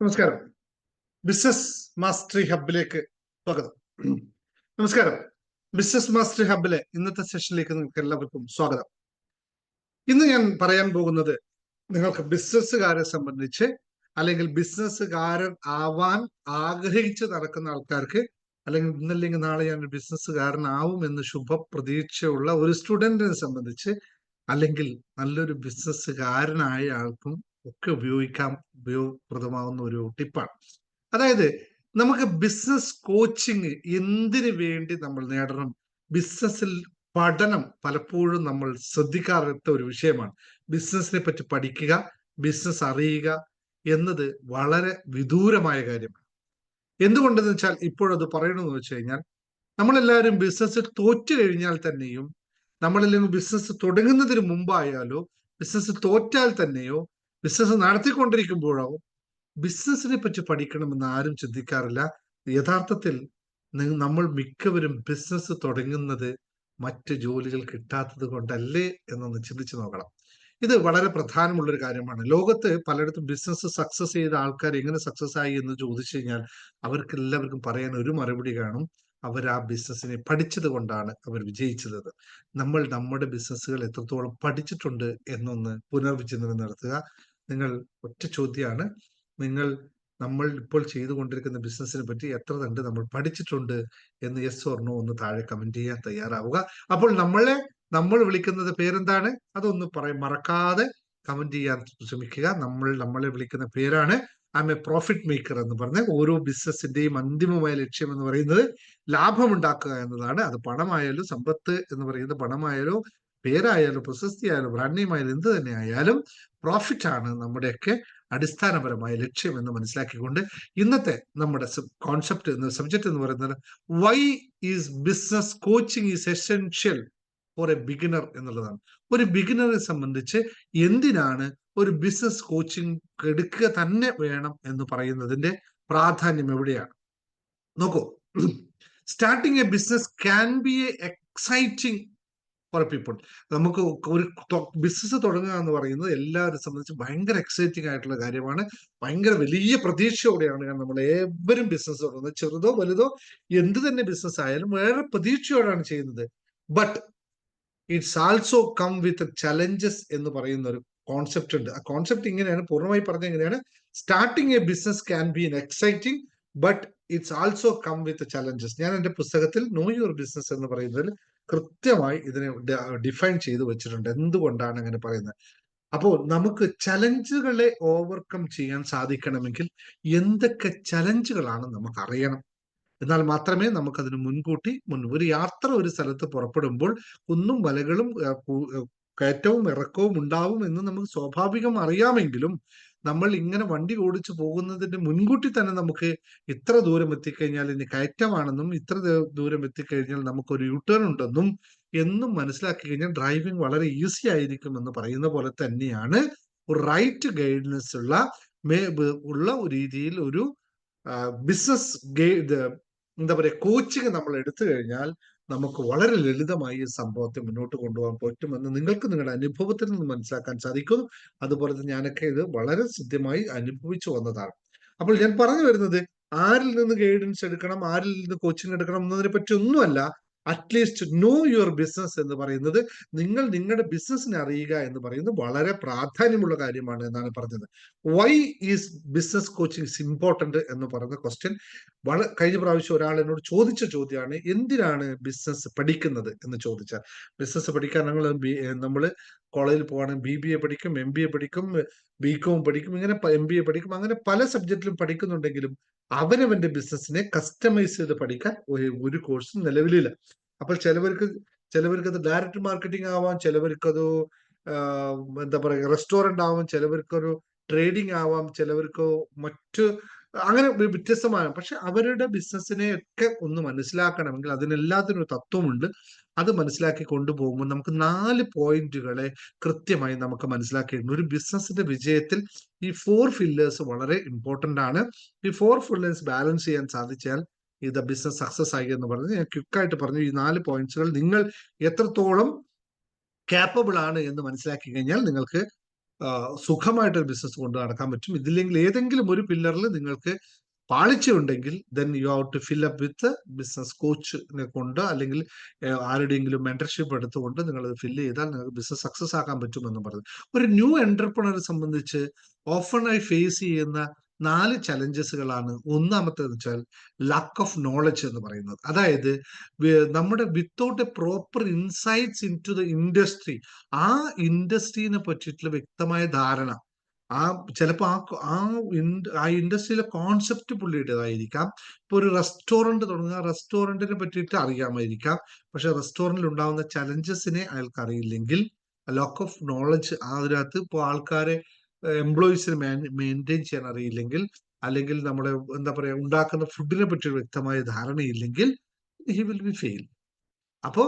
നമസ്കാരം. Business mastery ഹബിലേക്ക് സ്വാഗതം. നമസ്കാരം. ബിസിനസ് മാസ്റ്ററി ഹബിലെ ഇന്നത്തെ സെഷനിലേക്ക് നിങ്ങൾക്ക് എല്ലാവർക്കും സ്വാഗതം. ഇന്ന് ഞാൻ പറയാൻ പോകുന്നത് നിങ്ങൾക്ക് ബിസിനസ്സുകാരെ സംബന്ധിച്ച് അല്ലെങ്കിൽ ബിസിനസ്സുകാരൻ ആവാൻ ആഗ്രഹിച്ച് നടക്കുന്ന ആൾക്കാർക്ക് അല്ലെങ്കിൽ ഇന്നല്ലെങ്കിൽ നാളെ ഞാൻ ഒരു ബിസിനസ്സുകാരനാവും എന്ന് ശുഭപ്രതീക്ഷയുള്ള ഒരു സ്റ്റുഡന്റിനെ സംബന്ധിച്ച് അല്ലെങ്കിൽ നല്ലൊരു ബിസിനസ്സുകാരനായ ആൾക്കും ഒക്കെ ഉപയോഗപ്രദമാവുന്ന ഒരു ടിപ്പാണ്. അതായത് നമുക്ക് ബിസിനസ് കോച്ചിങ് എന്തിനു വേണ്ടി നമ്മൾ നേടണം? ബിസിനസ്സിൽ പഠനം പലപ്പോഴും നമ്മൾ ശ്രദ്ധിക്കാത്ത ഒരു വിഷയമാണ്. ബിസിനസിനെ പറ്റി പഠിക്കുക, ബിസിനസ് അറിയുക എന്നത് വളരെ വിദൂരമായ കാര്യമാണ്. എന്തുകൊണ്ടെന്ന് വെച്ചാൽ ഇപ്പോഴത് പറയണമെന്ന് വെച്ച് കഴിഞ്ഞാൽ നമ്മളെല്ലാവരും ബിസിനസ്സിൽ തോറ്റു കഴിഞ്ഞാൽ തന്നെയും നമ്മളെല്ലാം ബിസിനസ് തുടങ്ങുന്നതിന് മുമ്പായാലോ ബിസിനസ് തോറ്റാൽ തന്നെയോ ബിസിനസ് നടത്തിക്കൊണ്ടിരിക്കുമ്പോഴോ ബിസിനസിനെ പറ്റി പഠിക്കണമെന്ന് ആരും ചിന്തിക്കാറില്ല. യഥാർത്ഥത്തിൽ നമ്മൾ മിക്കവരും ബിസിനസ് തുടങ്ങുന്നത് മറ്റ് ജോലികൾ കിട്ടാത്തത് കൊണ്ടല്ലേ എന്നൊന്ന് ചിന്തിച്ചു നോക്കണം. ഇത് വളരെ പ്രധാനമുള്ള ഒരു കാര്യമാണ്. ലോകത്ത് പലയിടത്തും ബിസിനസ് സക്സസ് ചെയ്ത ആൾക്കാർ എങ്ങനെ സക്സസ് ആയി എന്ന് ചോദിച്ചു കഴിഞ്ഞാൽ അവർക്ക് എല്ലാവർക്കും പറയാൻ ഒരു മറുപടി കാണും: അവർ ആ ബിസിനസ്സിനെ പഠിച്ചത് കൊണ്ടാണ് അവർ വിജയിച്ചത്. നമ്മൾ നമ്മുടെ ബിസിനസ്സുകൾ എത്രത്തോളം പഠിച്ചിട്ടുണ്ട് എന്നൊന്ന് പുനർവിചിന്തനം നടത്തുക. നിങ്ങൾ ഒറ്റ ചോദ്യമാണ്, നമ്മൾ ഇപ്പോൾ ചെയ്തുകൊണ്ടിരിക്കുന്ന ബിസിനസ്സിനെ പറ്റി എത്ര കണ്ട് നമ്മൾ പഠിച്ചിട്ടുണ്ട് എന്ന് യെസ് ഓർ നോ ഒന്ന് താഴെ കമന്റ് ചെയ്യാൻ തയ്യാറാവുക. അപ്പോൾ നമ്മൾ വിളിക്കുന്നത് പേരെന്താണ്? അതൊന്ന് മറക്കാതെ കമന്റ് ചെയ്യാൻ ശ്രമിക്കുക. നമ്മളെ വിളിക്കുന്ന പേരാണ് I M A profit maker എന്ന് പറഞ്ഞ്. ഓരോ ബിസിനസിന്റെയും അന്തിമമായ ലക്ഷ്യം എന്ന് പറയുന്നത് ലാഭമുണ്ടാക്കുക എന്നതാണ്. അത് പണമായാലും സമ്പത്ത് എന്ന് പറയുന്നത് പണമായാലോ പേരായാലും പ്രശസ്തി ആയാലും ബ്രാൻഡ് നെയിം ആയാലും എന്ത് തന്നെ ആയാലും പ്രോഫിറ്റ് ആണ് നമ്മുടെയൊക്കെ അടിസ്ഥാനപരമായ ലക്ഷ്യം എന്ന് മനസ്സിലാക്കിക്കൊണ്ട് ഇന്നത്തെ നമ്മുടെ കോൺസെപ്റ്റ് സബ്ജക്ട് എന്ന് പറയുന്നത് why is business coaching is essential for a beginner എന്നുള്ളതാണ്. ഒരു ബിഗിനറെ സംബന്ധിച്ച് എന്തിനാണ് ഒരു ബിസിനസ് കോച്ചിങ് എടുക്കുക തന്നെ വേണം എന്ന് പറയുന്നതിന്റെ പ്രാധാന്യം എവിടെയാണ്? നോക്കൂ, starting a business can be A exciting for people. നമുക്ക് ഒരു ബിസിനസ് തുടങ്ങുക എന്ന് പറയുന്നത് എല്ലാവരും സംബന്ധിച്ച് ഭയങ്കര എക്സൈറ്റിംഗ് ആയിട്ടുള്ള കാര്യമാണ്. ഭയങ്കര വലിയ പ്രതീക്ഷയോടെയാണ് നമ്മൾ ഏവരും ബിസിനസ് തുടങ്ങുന്നത്. ചെറുതോ വലുതോ എന്ത് തന്നെ ബിസിനസ് ആയാലും വേറെ പ്രതീക്ഷയോടാണ് ചെയ്യുന്നത്. But it's also come with challenges എന്ന് പറയുന്ന ഒരു കോൺസെപ്റ്റ് ഉണ്ട്. ആ കോൺസെപ്റ്റ് ഇങ്ങനെയാണ്, പൂർണ്ണമായി പറഞ്ഞ എങ്ങനെയാണ്: starting a business can be an exciting but it's also come with challenges. ഞാൻ എന്റെ പുസ്തകത്തിൽ നോ യുവർ ബിസിനസ് എന്ന് പറയുന്നതിൽ കൃത്യമായി ഇതിനെ ഡിഫൈൻ ചെയ്ത് വെച്ചിട്ടുണ്ട്. എന്തുകൊണ്ടാണ് അങ്ങനെ പറയുന്നത്? അപ്പോൾ നമുക്ക് ചലഞ്ചുകളെ ഓവർകം ചെയ്യാൻ സാധിക്കണമെങ്കിൽ എന്തൊക്കെ ചലഞ്ചുകളാണ് നമുക്ക് അറിയണം. എന്നാൽ മാത്രമേ നമുക്കതിന് മുൻകൂട്ടി ഒരു യാത്ര ഒരു സ്ഥലത്ത് പുറപ്പെടുമ്പോൾ കുന്നും മലകളും കയറ്റവും ഇറക്കവും ഉണ്ടാവും എന്ന് നമുക്ക് സ്വാഭാവികം അറിയാമെങ്കിലും നമ്മൾ ഇങ്ങനെ വണ്ടി ഓടിച്ചു പോകുന്നതിന്റെ മുൻകൂട്ടി തന്നെ നമുക്ക് ഇത്ര ദൂരം എത്തിക്കഴിഞ്ഞാൽ ഇനി കയറ്റമാണെന്നും ഇത്ര ദൂരം എത്തിക്കഴിഞ്ഞാൽ നമുക്കൊരു യൂട്ടേൺ ഉണ്ടെന്നും എന്നും മനസ്സിലാക്കി കഴിഞ്ഞാൽ ഡ്രൈവിംഗ് വളരെ ഈസി ആയിരിക്കും എന്ന് പറയുന്ന പോലെ തന്നെയാണ് ഒരു റൈറ്റ് ഗൈഡൻസ് ഉള്ള രീതിയിൽ ഒരു ബിസിനസ് എന്താ പറയുക കോച്ചിങ് നമ്മൾ എടുത്തു കഴിഞ്ഞാൽ നമുക്ക് വളരെ ലളിതമായി ഈ സംഭവത്തെ മുന്നോട്ട് കൊണ്ടുപോകാൻ പറ്റുമെന്ന് നിങ്ങൾക്ക് നിങ്ങളുടെ അനുഭവത്തിൽ നിന്ന് മനസ്സിലാക്കാൻ സാധിക്കും. അതുപോലെ തന്നെ ഞാനൊക്കെ ഇത് വളരെ സിദ്ധമായി അനുഭവിച്ചു വന്നതാണ്. അപ്പോൾ ഞാൻ പറഞ്ഞു വരുന്നത് ആരിൽ നിന്ന് ഗൈഡൻസ് എടുക്കണം, ആരിൽ നിന്ന് കോച്ചിങ് എടുക്കണം എന്നതിനെ പറ്റി ഒന്നുമല്ല. അറ്റ്ലീസ്റ്റ് നോ യുവർ ബിസിനസ് എന്ന് പറയുന്നത്, നിങ്ങൾ നിങ്ങളുടെ ബിസിനസ്സിനെ അറിയുക എന്ന് പറയുന്നത് വളരെ പ്രാധാന്യമുള്ള കാര്യമാണ് എന്നാണ് പറഞ്ഞത്. Why is business coaching important എന്ന് പറയുന്ന ക്വസ്റ്റ്യൻ കഴിഞ്ഞ പ്രാവശ്യം ഒരാൾ എന്നോട് ചോദിച്ച ചോദ്യമാണ്: എന്തിനാണ് ബിസിനസ് പഠിക്കുന്നത് എന്ന് ചോദിച്ചാൽ. ബിസിനസ് പഠിക്കാൻ നമ്മൾ കോളേജിൽ പോവാണെങ്കിൽ BBA പഠിക്കും, MBA പഠിക്കും, BCom പഠിക്കും, ഇങ്ങനെ MBA പഠിക്കും, അങ്ങനെ പല സബ്ജക്റ്റിലും പഠിക്കുന്നുണ്ടെങ്കിലും അവനവന്റെ ബിസിനസ്സിനെ കസ്റ്റമൈസ് ചെയ്ത് പഠിക്കാൻ ഒരു കോഴ്സും നിലവിലില്ല. അപ്പോൾ ചിലവർക്ക് അത് ഡയറക്റ്റ് മാർക്കറ്റിംഗ് ആവാം, ചിലവർക്കത് എന്താ പറയുക റെസ്റ്റോറന്റ് ആവാം, ചിലവർക്കൊരു ട്രേഡിംഗ് ആവാം, ചിലവർക്ക് മറ്റ് അങ്ങനെ വ്യത്യസ്തമായ. പക്ഷെ അവരുടെ ബിസിനസ്സിനെ ഒക്കെ ഒന്ന് മനസ്സിലാക്കണമെങ്കിൽ അതിനെല്ലാത്തിനും ഒരു തത്വമുണ്ട്. അത് മനസ്സിലാക്കി കൊണ്ടുപോകുമ്പോൾ നമുക്ക് 4 പോയിന്റുകളെ കൃത്യമായി നമുക്ക് മനസ്സിലാക്കിയിട്ടുണ്ട്. ഒരു ബിസിനസിന്റെ വിജയത്തിൽ ഈ 4 പില്ലേഴ്സ് വളരെ ഇമ്പോർട്ടന്റ് ആണ്. ഈ 4 പില്ലേഴ്സ് ബാലൻസ് ചെയ്യാൻ സാധിച്ചാൽ ഇത് ബിസിനസ് സക്സസ് ആയി എന്ന് പറഞ്ഞത് ഞാൻ ക്വിക്കായിട്ട് പറഞ്ഞു. ഈ 4 പോയിന്റ്സുകൾ നിങ്ങൾ എത്രത്തോളം ക്യാപ്പബിൾ ആണ് എന്ന് മനസ്സിലാക്കി കഴിഞ്ഞാൽ നിങ്ങൾക്ക് സുഖമായിട്ടൊരു ബിസിനസ് കൊണ്ട് നടക്കാൻ പറ്റും. ഇതില്ലെങ്കിൽ ഏതെങ്കിലും ഒരു പില്ലറിൽ നിങ്ങൾക്ക് പാളിച്ചയുണ്ടെങ്കിൽ then you have to fill up with business കോച്ചിനെ കൊണ്ട്, അല്ലെങ്കിൽ ആരുടെയെങ്കിലും മെന്റർഷിപ്പ് എടുത്തുകൊണ്ട് നിങ്ങൾ അത് ഫില്ല് ചെയ്താൽ നിങ്ങൾക്ക് ബിസിനസ് സക്സസ് ആക്കാൻ പറ്റുമെന്ന് പറഞ്ഞു. ഒരു ന്യൂ എന്റർപ്രണറെ സംബന്ധിച്ച് ഓഫണായി ഫേസ് ചെയ്യുന്ന 4 ചലഞ്ചസുകളാണ്. ഒന്നാമത്തേന്ന് വെച്ചാൽ ലാക്ക് ഓഫ് നോളജ് എന്ന് പറയുന്നത്. അതായത് നമ്മുടെ without a proper insights in to the industry, ആ ഇൻഡസ്ട്രീനെ പറ്റിയിട്ടുള്ള വ്യക്തമായ ധാരണ, ആ ചിലപ്പോൾ ആ ഇൻഡസ്ട്രിയിലെ കോൺസെപ്റ്റ് പുള്ളിയുടേതായിരിക്കാം. ഇപ്പൊ ഒരു റെസ്റ്റോറന്റ് തുടങ്ങുക, റെസ്റ്റോറന്റിനെ പറ്റിയിട്ട് അറിയാമായിരിക്കാം, പക്ഷെ റെസ്റ്റോറന്റിൽ ഉണ്ടാവുന്ന ചലഞ്ചസിനെ അയാൾക്ക് അറിയില്ലെങ്കിൽ, ലോക്ക് ഓഫ് നോളജ് അതിനകത്ത് ഇപ്പോൾ ആൾക്കാരെ എംപ്ലോയീസിനെ മെയിൻറ്റെയിൻ ചെയ്യാൻ അറിയില്ലെങ്കിൽ, അല്ലെങ്കിൽ നമ്മുടെ എന്താ പറയാ ഉണ്ടാക്കുന്ന ഫുഡിനെ പറ്റി വ്യക്തമായ ധാരണയില്ലെങ്കിൽ ഹി വിൽ ബി ഫെയിൽ. അപ്പോ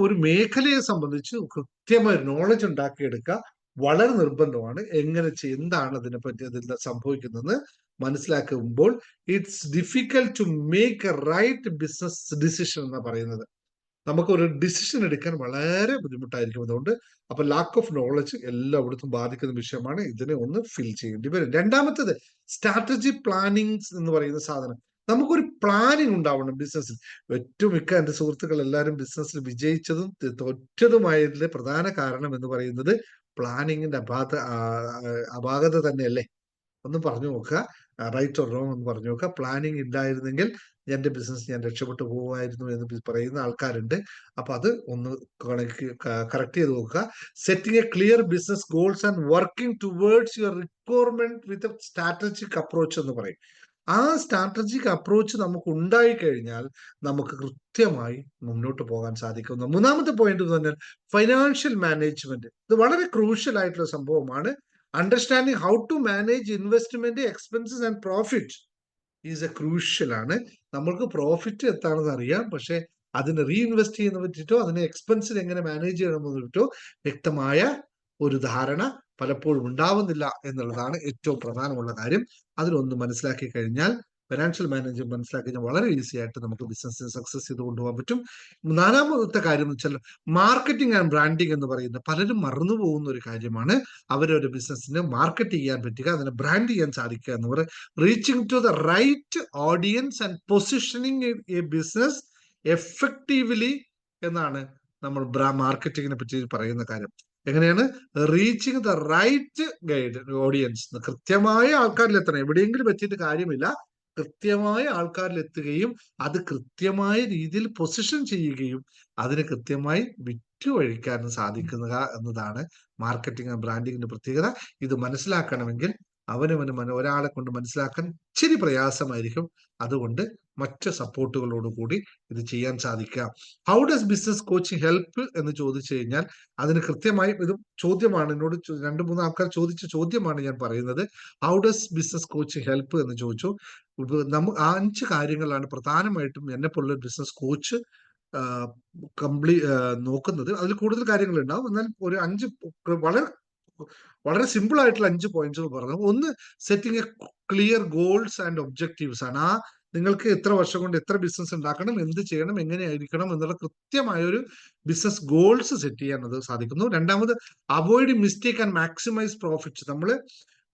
ഒരു മേഖലയെ സംബന്ധിച്ച് കൃത്യമായ നോളജ് ഉണ്ടാക്കിയെടുക്കുക വളരെ നിർബന്ധമാണ്. എന്താണ് അതിനെപ്പറ്റി അതിൽ സംഭവിക്കുന്നതെന്ന് മനസ്സിലാക്കുമ്പോൾ it's difficult to make a right business decision എന്ന് പറയുന്നത്. നമുക്കൊരു ഡിസിഷൻ എടുക്കാൻ വളരെ ബുദ്ധിമുട്ടായിരിക്കും. അതുകൊണ്ട് അപ്പൊ ലാക്ക് ഓഫ് നോളജ് എല്ലായിടത്തും ബാധിക്കുന്ന വിഷയമാണ്. ഇതിനെ ഒന്ന് ഫിൽ ചെയ്യേണ്ടി വരും. രണ്ടാമത്തേത് സ്ട്രാറ്റജി പ്ലാനിങ് എന്ന് പറയുന്ന സാധനം. നമുക്കൊരു പ്ലാനിങ് ഉണ്ടാവണം ബിസിനസ്സിൽ. ഏറ്റവും മിക്ക എന്റെ സുഹൃത്തുക്കൾ എല്ലാവരും ബിസിനസ്സിൽ വിജയിച്ചതും തോറ്റതുമായതിലെ പ്രധാന കാരണം എന്ന് പറയുന്നത് പ്ലാനിങ്ങിന്റെ അപാകത തന്നെയല്ലേ? ഒന്ന് പറഞ്ഞു നോക്കുക, റൈറ്റ് ഓർ റോങ് എന്ന് പറഞ്ഞു നോക്കുക. പ്ലാനിങ് ഇല്ലായിരുന്നെങ്കിൽ എന്റെ ബിസിനസ് ഞാൻ രക്ഷപ്പെട്ടു പോകുമായിരുന്നു എന്ന് പറയുന്ന ആൾക്കാരുണ്ട്. അപ്പൊ അത് ഒന്ന് കറക്റ്റ് ചെയ്ത് നോക്കുക. Setting A clear business goals and working towards your requirement with strategic approach എന്ന് പറയും. ആ സ്ട്രാറ്റജിക് അപ്രോച്ച് നമുക്ക് ഉണ്ടായി കഴിഞ്ഞാൽ നമുക്ക് കൃത്യമായി മുന്നോട്ട് പോകാൻ സാധിക്കുന്നു. മൂന്നാമത്തെ പോയിന്റ് എന്ന് പറഞ്ഞാൽ ഫൈനാൻഷ്യൽ മാനേജ്മെന്റ്. ഇത് വളരെ ക്രൂഷ്യൽ ആയിട്ടുള്ള സംഭവമാണ്. Understanding how to manage investment, expenses and profit is a crucial ആണ്. നമ്മൾക്ക് പ്രോഫിറ്റ് എത്താണെന്ന് അറിയാം, പക്ഷെ അതിനെ റീഇൻവെസ്റ്റ് ചെയ്യുന്ന പറ്റിയിട്ടോ അതിനെ എക്സ്പെൻസിന് എങ്ങനെ മാനേജ് ചെയ്യണമെന്ന് പറ്റിയിട്ടോ വ്യക്തമായ ഒരു ധാരണ പലപ്പോഴും ഉണ്ടാവുന്നില്ല എന്നുള്ളതാണ് ഏറ്റവും പ്രധാനമുള്ള കാര്യം. അതിലൊന്ന് മനസ്സിലാക്കി കഴിഞ്ഞാൽ, ഫിനാൻഷ്യൽ മാനേജ്മെന്റ് മനസ്സിലാക്കി കഴിഞ്ഞാൽ വളരെ ഈസി ആയിട്ട് നമുക്ക് ബിസിനസ് സക്സസ് ചെയ്ത് കൊണ്ടുപോകാൻ പറ്റും. നാലാമത്തെ കാര്യം എന്ന് വെച്ചാൽ മാർക്കറ്റിംഗ് ആൻഡ് ബ്രാൻഡിങ് എന്ന് പറയുന്നത് പലരും മറന്നു പോകുന്ന ഒരു കാര്യമാണ്. അവരൊരു ബിസിനസ്സിനെ മാർക്കറ്റ് ചെയ്യാൻ പറ്റുക, അതിനെ ബ്രാൻഡ് ചെയ്യാൻ സാധിക്കുക എന്ന് പറയുന്നത് reaching to the right audience and positioning a business effectively എന്നാണ് നമ്മൾ മാർക്കറ്റിങ്ങിനെ പറ്റി പറയുന്ന കാര്യം. എങ്ങനെയാണ് റീച്ചിങ് ദ റൈറ്റ് ഓഡിയൻസ്, കൃത്യമായ ആൾക്കാരിൽ എത്തണം. എവിടെയെങ്കിലും എത്തിയിട്ട് കാര്യമില്ല, കൃത്യമായ ആൾക്കാരിൽ എത്തുകയും അത് കൃത്യമായ രീതിയിൽ പൊസിഷൻ ചെയ്യുകയും അതിന് കൃത്യമായി വിറ്റുവഴിക്കാനും സാധിക്കുക എന്നതാണ് മാർക്കറ്റിംഗ് ആൻഡ് ബ്രാൻഡിങ്ങിന്റെ പ്രത്യേകത. ഇത് മനസ്സിലാക്കണമെങ്കിൽ ഒരാളെ കൊണ്ട് മനസ്സിലാക്കാൻ ഇച്ചിരി പ്രയാസമായിരിക്കും. അതുകൊണ്ട് മറ്റ് സപ്പോർട്ടുകളോടുകൂടി ഇത് ചെയ്യാൻ സാധിക്കുക. How does business coaching help എന്ന് ചോദിച്ചു കഴിഞ്ഞാൽ അതിന് കൃത്യമായി ഇത് ചോദ്യമാണ്. എന്നോട് 2-3 ആൾക്കാർ ചോദിച്ച ചോദ്യമാണ് ഞാൻ പറയുന്നത്. How does business coaching help എന്ന് ചോദിച്ചു. നമുക്ക് 5 കാര്യങ്ങളാണ് പ്രധാനമായിട്ടും എന്നെ പോലുള്ള ബിസിനസ് കോച്ച് നോക്കുന്നത്. അതിൽ കൂടുതൽ കാര്യങ്ങൾ ഉണ്ടാവും, എന്നാൽ ഒരു 5 വളരെ സിമ്പിൾ ആയിട്ടുള്ള 5 പോയിന്റ്സ് പറഞ്ഞു. ഒന്ന്, setting A clear goals and objectives ആണ്. നിങ്ങൾക്ക് എത്ര വർഷം കൊണ്ട് എത്ര ബിസിനസ് ഉണ്ടാക്കണം, എന്ത് ചെയ്യണം, എങ്ങനെയായിരിക്കണം എന്നുള്ള കൃത്യമായ ഒരു ബിസിനസ് ഗോൾസ് സെറ്റ് ചെയ്യാൻ അത് സാധിക്കുന്നു. രണ്ടാമത്, avoid mistake and maximise profits. നമ്മൾ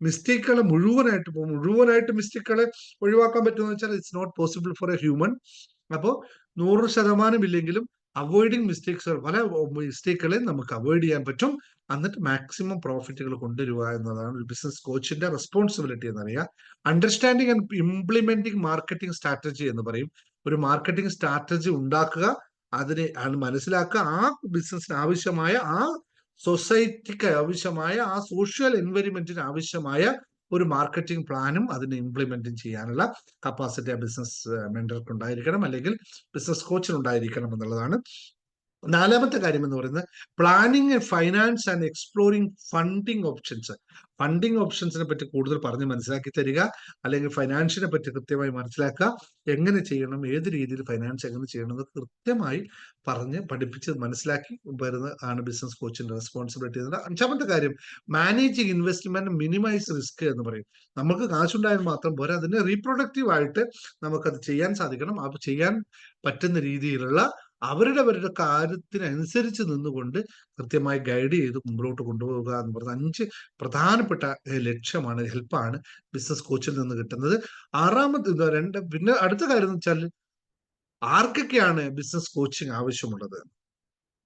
മിസ്റ്റേക്കുകളെ മുഴുവനായിട്ട് മിസ്റ്റേക്കുകളെ ഒഴിവാക്കാൻ പറ്റുമെന്ന് വെച്ചാൽ it's not possible for a human. അപ്പോൾ 100% ഇല്ലെങ്കിലും അവോയ്ഡിങ് മിസ്റ്റേക്സ്, പല മിസ്റ്റേക്കുകളെ നമുക്ക് അവോയ്ഡ് ചെയ്യാൻ പറ്റും. എന്നിട്ട് മാക്സിമം പ്രോഫിറ്റുകൾ കൊണ്ടുവരിക എന്നതാണ് ഒരു ബിസിനസ് കോച്ചിന്റെ റെസ്പോൺസിബിലിറ്റി എന്നറിയാം. Understanding and implementing marketing strategy എന്ന് പറയും. ഒരു മാർക്കറ്റിംഗ് സ്ട്രാറ്റജി ഉണ്ടാക്കുക, അതിനെ മനസ്സിലാക്കുക, ആ ബിസിനസ്സിന് ആവശ്യമായ, ആ സൊസൈറ്റിക്ക് ആവശ്യമായ, ആ സോഷ്യൽ എൻവയറമെന്റിന് ആവശ്യമായ ഒരു മാർക്കറ്റിംഗ് പ്ലാനും അതിനെ ഇംപ്ലിമെന്റും ചെയ്യാനുള്ള കപ്പാസിറ്റി ആ ബിസിനസ് മെന്റർക്ക് ഉണ്ടായിരിക്കണം, അല്ലെങ്കിൽ ബിസിനസ് കോച്ചിന് ഉണ്ടായിരിക്കണം എന്നുള്ളതാണ്. നാലാമത്തെ കാര്യം എന്ന് പറയുന്നത് planning finance and exploring funding options. Funding ഓപ്ഷൻസിനെ പറ്റി കൂടുതൽ പറഞ്ഞ് മനസ്സിലാക്കി തരിക, അല്ലെങ്കിൽ ഫൈനാൻസിനെ പറ്റി കൃത്യമായി മനസ്സിലാക്കുക, എങ്ങനെ ചെയ്യണം, ഏത് രീതിയിൽ ഫൈനാൻസ് എങ്ങനെ ചെയ്യണം എന്ന് കൃത്യമായി പറഞ്ഞ് പഠിപ്പിച്ച് മനസ്സിലാക്കി വരുന്ന ആണ് ബിസിനസ് കോച്ചിന്റെ റെസ്പോൺസിബിലിറ്റി. അഞ്ചാമത്തെ കാര്യം മാനേജിങ് ഇൻവെസ്റ്റ്മെന്റ്, മിനിമൈസ് റിസ്ക് എന്ന് പറയും. നമുക്ക് കാശുണ്ടായാൽ മാത്രം പോരാ, അതിന് റീപ്രൊഡക്റ്റീവ് ആയിട്ട് നമുക്കത് ചെയ്യാൻ സാധിക്കണം. അത് ചെയ്യാൻ പറ്റുന്ന രീതിയിലുള്ള അവരുടെ കാര്യത്തിനനുസരിച്ച് നിന്നുകൊണ്ട് കൃത്യമായി ഗൈഡ് ചെയ്ത് മുമ്പോട്ട് കൊണ്ടുപോവുക എന്ന് പറഞ്ഞ 5 പ്രധാനപ്പെട്ട ലക്ഷ്യമാണ്, ഹെൽപ്പാണ് ബിസിനസ് കോച്ചിൽ നിന്ന് കിട്ടുന്നത്. പിന്നെ അടുത്ത കാര്യം എന്ന് വെച്ചാൽ ആർക്കൊക്കെയാണ് ബിസിനസ് കോച്ചിങ് ആവശ്യമുള്ളത്?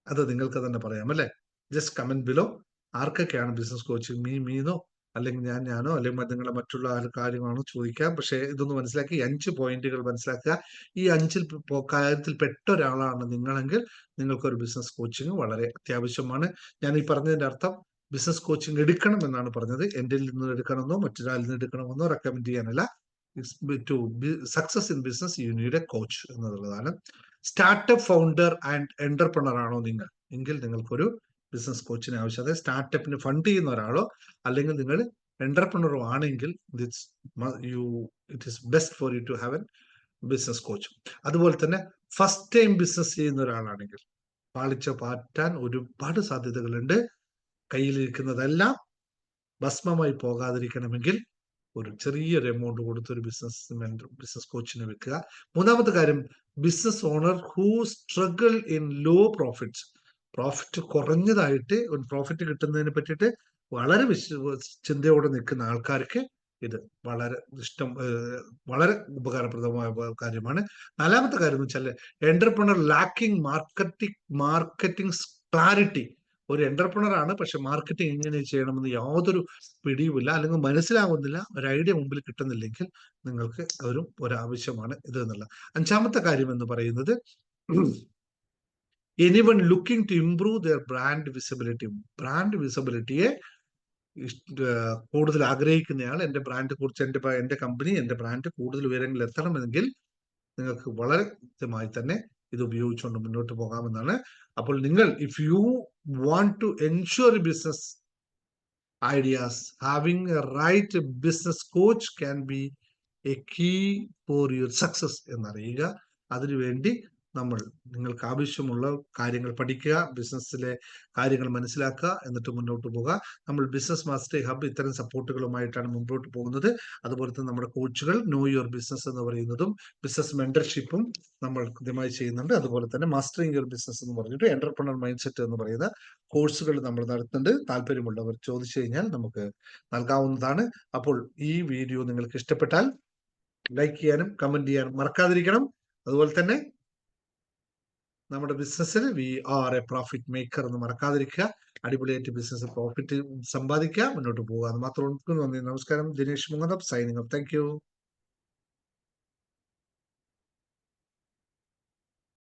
അത് നിങ്ങൾക്ക് തന്നെ പറയാം അല്ലെ? Just comment below. ആർക്കൊക്കെയാണ് ബിസിനസ് കോച്ചിങ്? മീനോ, അല്ലെങ്കിൽ ഞാനോ, അല്ലെങ്കിൽ നിങ്ങളെ മറ്റുള്ള കാര്യമാണോ ചോദിക്കാം. പക്ഷെ ഇതൊന്ന് മനസ്സിലാക്കി 5 പോയിന്റുകൾ മനസ്സിലാക്കുക. ഈ 5 കാര്യത്തിൽ പെട്ട ഒരാളാണ് നിങ്ങളെങ്കിൽ നിങ്ങൾക്കൊരു ബിസിനസ് കോച്ചിങ് വളരെ അത്യാവശ്യമാണ്. ഞാൻ ഈ പറഞ്ഞതിന്റെ അർത്ഥം ബിസിനസ് കോച്ചിങ് എടുക്കണം എന്നാണ് പറഞ്ഞത്. എൻ്റെ നിന്ന് എടുക്കണമെന്നോ മറ്റൊരാളിൽ നിന്ന് എടുക്കണമെന്നോ റെക്കമെൻഡ് ചെയ്യാനല്ല. To success in business you need a coach എന്നുള്ളതാണ്. സ്റ്റാർട്ടപ്പ് ഫൗണ്ടർ ആൻഡ് എന്റർപ്രണർ ആണോ നിങ്ങൾ എങ്കിൽ നിങ്ങൾക്കൊരു ബിസിനസ് കോച്ചിന് ആവശ്യം. അതായത് സ്റ്റാർട്ടപ്പിന് ഫണ്ട് ചെയ്യുന്ന ഒരാളോ അല്ലെങ്കിൽ നിങ്ങൾ എന്റർപ്രണറോ ആണെങ്കിൽ it is best for you to have an business coach. അതുപോലെ തന്നെ ഫസ്റ്റ് ടൈം ബിസിനസ് ചെയ്യുന്ന ഒരാളാണെങ്കിൽ പാളിച്ച പാറ്റാൻ ഒരുപാട് സാധ്യതകളുണ്ട്. കയ്യിലിരിക്കുന്നതെല്ലാം ഭസ്മമായി പോകാതിരിക്കണമെങ്കിൽ ഒരു ചെറിയൊരു എമൗണ്ട് കൊടുത്ത് ഒരു ബിസിനസ് കോച്ചിനെ വെക്കുക. മൂന്നാമത്തെ കാര്യം, business owner who struggle in low profit കുറഞ്ഞതായിട്ട് പ്രോഫിറ്റ് കിട്ടുന്നതിനെ പറ്റിയിട്ട് വളരെ ചിന്തയോടെ നിൽക്കുന്ന ആൾക്കാർക്ക് ഇത് വളരെ വളരെ ഉപകാരപ്രദമായ കാര്യമാണ്. നാലാമത്തെ കാര്യം എന്ന് വെച്ചാൽ എന്റർപ്രണർ ലാക്കിംഗ് മാർക്കറ്റിംഗ് ക്ലാരിറ്റി. ഒരു എന്റർപ്രണർ ആണ്, പക്ഷെ മാർക്കറ്റിംഗ് എങ്ങനെ ചെയ്യണമെന്ന് യാതൊരു പിടിയുമില്ല, അല്ലെങ്കിൽ മനസ്സിലാവുന്നില്ല, ഒരു ഐഡിയ മുമ്പിൽ കിട്ടുന്നില്ലെങ്കിൽ നിങ്ങൾക്ക് ഒരാവശ്യമാണ് ഇത് എന്നുള്ള. അഞ്ചാമത്തെ കാര്യം എന്ന് പറയുന്നത് anyone looking to improve their brand വിസിബിലിറ്റിയെ കൂടുതൽ ആഗ്രഹിക്കുന്നയാൾ, എന്റെ ബ്രാൻഡ് കുറിച്ച് എന്റെ കമ്പനി, എന്റെ ബ്രാൻഡ് കൂടുതൽ ഉയരങ്ങളിൽ എത്തണമെങ്കിൽ നിങ്ങൾക്ക് വളരെ കൃത്യമായി തന്നെ ഇത് ഉപയോഗിച്ചുകൊണ്ട് മുന്നോട്ട് പോകാമെന്നാണ്. അപ്പോൾ നിങ്ങൾ if you want to ensure business ideas, having a right business coach can be a key for your success എന്നറിയുക. അതിനുവേണ്ടി നിങ്ങൾക്ക് ആവശ്യമുള്ള കാര്യങ്ങൾ പഠിക്കുക, ബിസിനസ്സിലെ കാര്യങ്ങൾ മനസ്സിലാക്കുക, എന്നിട്ട് മുന്നോട്ട് പോകുക. നമ്മൾ ബിസിനസ് മാസ്റ്ററി ഹബ് ഇത്തരം സപ്പോർട്ടുകളുമായിട്ടാണ് മുമ്പോട്ട് പോകുന്നത്. അതുപോലെ തന്നെ നമ്മുടെ കോച്ചുകൾ നോ യുവർ ബിസിനസ് എന്ന് പറയുന്നതും ബിസിനസ് മെന്റർഷിപ്പും നമ്മൾ കൃത്യമായി ചെയ്യുന്നുണ്ട്. അതുപോലെ തന്നെ മാസ്റ്ററിംഗ് യുവർ ബിസിനസ് എന്ന് പറഞ്ഞിട്ട് എന്റർപ്രണർ മൈൻഡ് സെറ്റ് എന്ന് പറയുന്ന കോഴ്സുകൾ നമ്മൾ നടത്തുന്നുണ്ട്. താല്പര്യമുള്ളവർ ചോദിച്ചു കഴിഞ്ഞാൽ നമുക്ക് നൽകാവുന്നതാണ്. അപ്പോൾ ഈ വീഡിയോ നിങ്ങൾക്ക് ഇഷ്ടപ്പെട്ടാൽ ലൈക്ക് ചെയ്യാനും കമന്റ് ചെയ്യാനും മറക്കാതിരിക്കണം. അതുപോലെ തന്നെ നമ്മുടെ ബിസിനസ്സിൽ we are a profit maker എന്ന് മറക്കാതിരിക്കുക. അടിപൊളിയായിട്ട് ബിസിനസ് പ്രോഫിറ്റ് സമ്പാദിക്കുക, മുന്നോട്ട് പോകുക എന്ന് മാത്രം. നന്ദി, നമസ്കാരം. Dinesh Mungadam signing off. Thank U.